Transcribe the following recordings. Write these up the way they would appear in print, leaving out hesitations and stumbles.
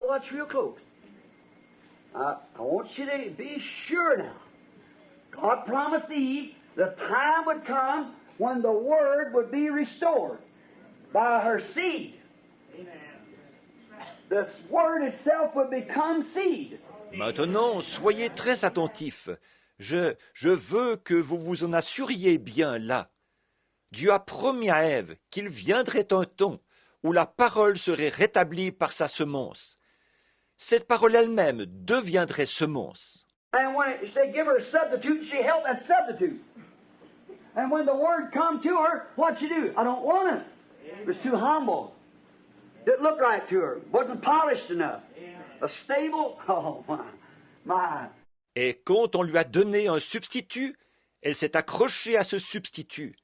Watch real close. I want you to be sure now. God promised Eve the time would come when the Word would be restored by her seed. This Word itself would become seed. Maintenant, soyez très attentifs. Je veux que vous vous en assuriez bien là. Dieu a promis à Ève qu'il viendrait un temps où la parole serait rétablie par sa semence. Cette parole elle-même deviendrait semence. And when they give her a substitute, she held that substitute. And when the Word come to her, what'd she do? I don't want it. It was too humble. Didn't look right to her. Wasn't polished enough. A stable, oh my. Et quand on lui a donné un substitut, elle s'est accrochée à ce substitut.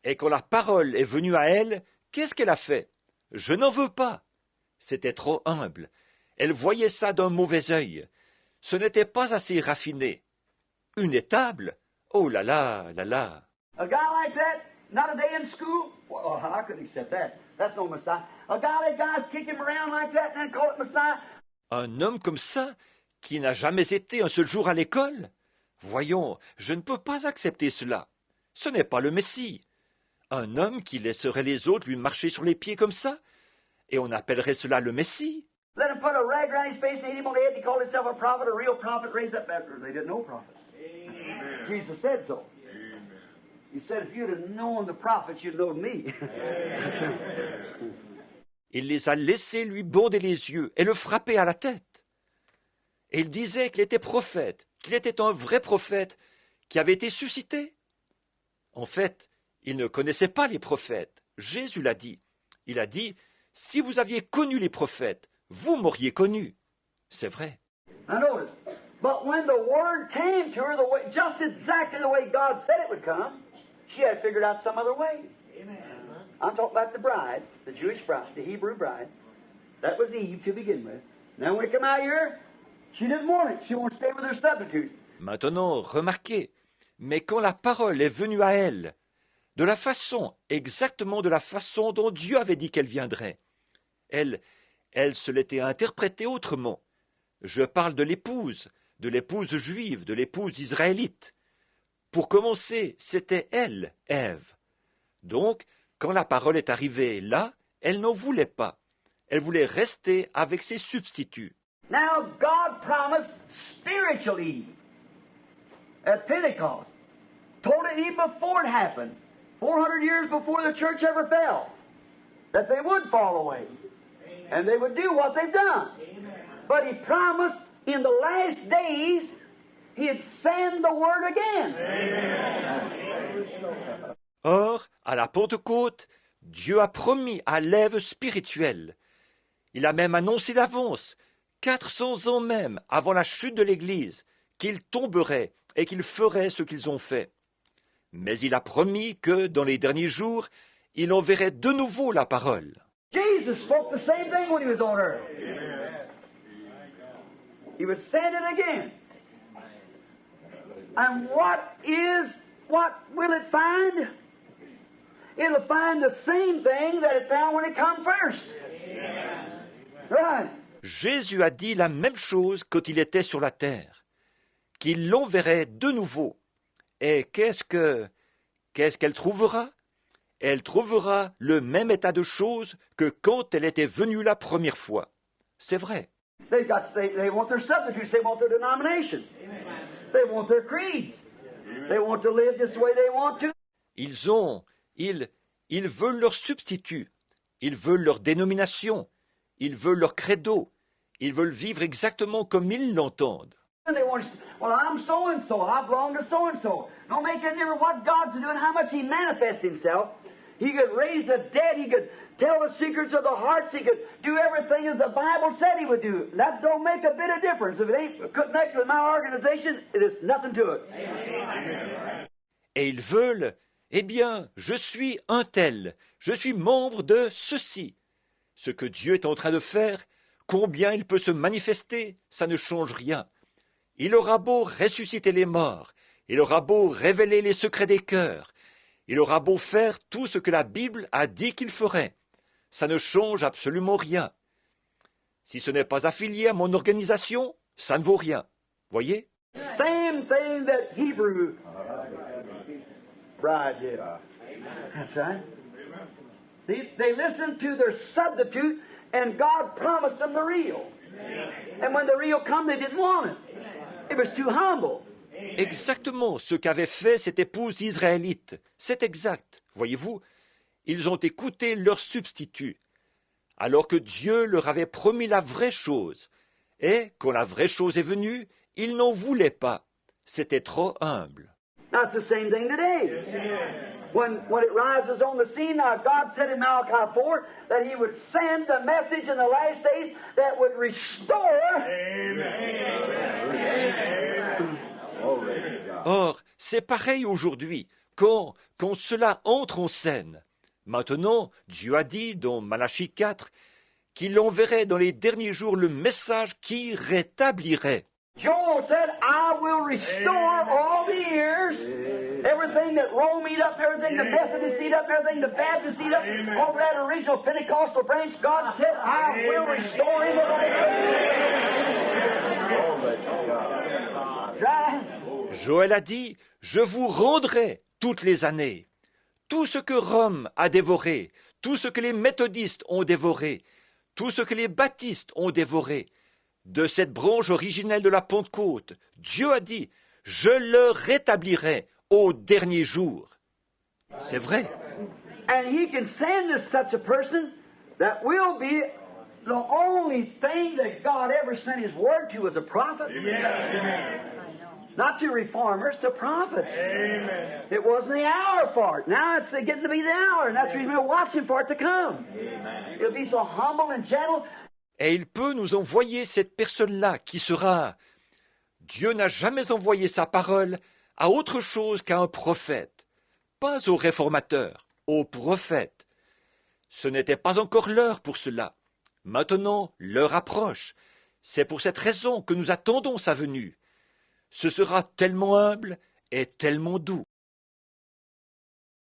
Et quand la parole est venue à elle, qu'est-ce qu'elle a fait? Je n'en veux pas. C'était trop humble. Elle voyait ça d'un mauvais œil. Ce n'était pas assez raffiné. Une étable? Oh là là, là là. A guy like that, not a day in school? Oh, I couldn't accept that. That's no Messiah. A guy like guys kick him around like that and then call it Messiah. Un homme comme ça, qui n'a jamais été un seul jour à l'école? Voyons, je ne peux pas accepter cela. Ce n'est pas le Messie. Un homme qui laisserait les autres lui marcher sur les pieds comme ça? Et on appellerait cela le Messie? Let him put a rag around his face and hit him on the head. He called himself a prophet, a real prophet, raised up after. They didn't know prophets. Amen. Jesus said so. Amen. He said, if you'd have known the prophets, you'd know me. Il les a laissés lui bonder les yeux et le frapper à la tête. Et il disait qu'il était prophète, qu'il était un vrai prophète qui avait été suscité. En fait, il ne connaissait pas les prophètes. Jésus l'a dit. Il a dit, si vous aviez connu les prophètes, vous m'auriez connu. C'est vrai. Now notice, but when the word came to her, just exactly the way God said it would come, she had figured out some other way. Amen. I'm talking about the bride, the Jewish bride, the Hebrew bride. That was Eve to begin with. Now when it come out here, she didn't want it. She wanted to stay with her substitute. Maintenant, remarquez, mais quand la parole est venue à elle, de la façon, exactement de la façon dont Dieu avait dit qu'elle viendrait, elle se l'était interprétée autrement. Je parle de l'épouse juive, de l'épouse israélite. Pour commencer, c'était elle, Ève. Donc, quand la parole est arrivée là, elle n'en voulait pas. Elle voulait rester avec ses substituts. Now God promised spiritual Eve at Pentecost. Told it even before it happened, 400 years before the church ever fell, that they would fall away. And they would do what they've done. But He promised in the last days He'd send the Word again. Or, à la Pentecôte, Dieu a promis à l'Ève spirituelle. Il a même annoncé d'avance, 400 ans même avant la chute de l'Église, qu'ils tomberaient et qu'ils feraient ce qu'ils ont fait. Mais il a promis que, dans les derniers jours, il enverrait de nouveau la parole. Jesus spoke the same thing when He was on earth. He would send it again. And what will it find? It'll find the same thing that it found when it come first. Right. Jésus a dit la même chose quand il était sur la terre, qu'il l'enverrait de nouveau. Et qu'est-ce qu'elle trouvera? Elle trouvera le même état de choses que quand elle était venue la première fois. C'est vrai. They want their substitutes. They want their denomination. They want their creeds. They want to live just the way they want to. Ils veulent leur substitut. Ils veulent leur dénomination. Ils veulent leur credo. Ils veulent vivre exactement comme ils l'entendent. And they want to, well, I'm so and so. I belong to so and so. Don't make any difference what God's doing, how much He manifests Himself. He could raise the dead. He could tell the secrets of the hearts. He could do everything as the Bible said He would do. That don't make a bit of difference. If it ain't connected with my organization, there's nothing to it. Et ils veulent, eh bien, je suis un tel. Je suis membre de ceci. Ce que Dieu est en train de faire, combien il peut se manifester, ça ne change rien. Il aura beau ressusciter les morts, il aura beau révéler les secrets des cœurs, il aura beau faire tout ce que la Bible a dit qu'il ferait. Ça ne change absolument rien. Si ce n'est pas affilié à mon organisation, ça ne vaut rien. Voyez? Same thing that Hebrew bride did. That's right. They listened to their substitute, and God promised them the real. And when the real come, they didn't want it. It was too humble. Exactement ce qu'avait fait cette épouse israélite. C'est exact. Voyez-vous, ils ont écouté leur substitut, alors que Dieu leur avait promis la vraie chose. Et quand la vraie chose est venue, ils n'en voulaient pas. C'était trop humble. Now it's the same thing today. When it rises on the scene, now God said in Malachi 4 that He would send the message in the last days that would restore. Or, c'est pareil aujourd'hui, quand cela entre en scène. Maintenant, Dieu a dit dans Malachie 4 qu'il enverrait dans les derniers jours le message qui rétablirait. Joel said, I will restore all the years, everything that Rome eat up, everything the Methodists eat up, everything the Baptists eat up, all that original Pentecostal branch, God said, I will restore him. Joël a dit, je vous rendrai toutes les années. Tout ce que Rome a dévoré, tout ce que les méthodistes ont dévoré, tout ce que les baptistes ont dévoré, de cette branche originelle de la Pentecôte, Dieu a dit, je le rétablirai au dernier jour. C'est vrai. And He can send us such a person that will be the only thing that God ever sent His word to as a prophet. Not to reformers, to prophets. Amen. It wasn't the hour for it. Now it's getting to be the hour, and that's the reason we're watching for it to come. Amen. It'll be so humble and gentle. Et il peut nous envoyer cette personne-là qui sera... Dieu n'a jamais envoyé sa parole à autre chose qu'à un prophète, pas au réformateur, au prophète. Ce n'était pas encore l'heure pour cela. Maintenant, l'heure approche. C'est pour cette raison que nous attendons sa venue. Ce sera tellement humble et tellement doux.